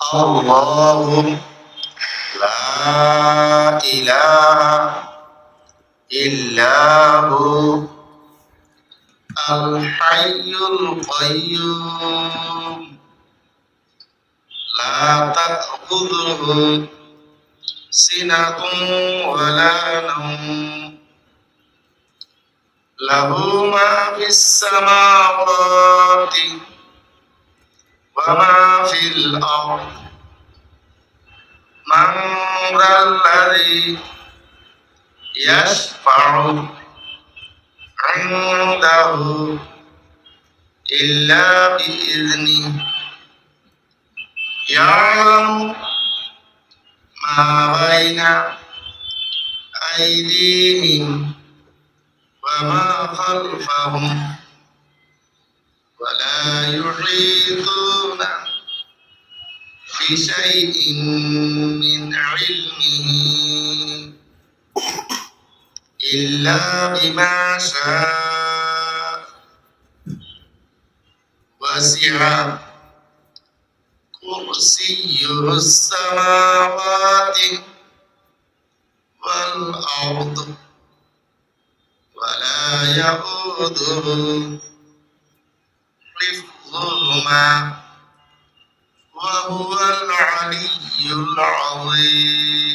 الله لا إله إلا هو الحي القيوم لا تأخذه سنة ولا نوم له ما في السماوات وما في الأرض من ذا الذي يشفع عنده إلا بإذنه يعلم ما بين أيديهم وما خلفهم ولا يحيطون بشيء من علمه إلا بما شاء وسع كرسيه السماوات والأرض ولا يؤوده حفظهما وهو العلي العظيم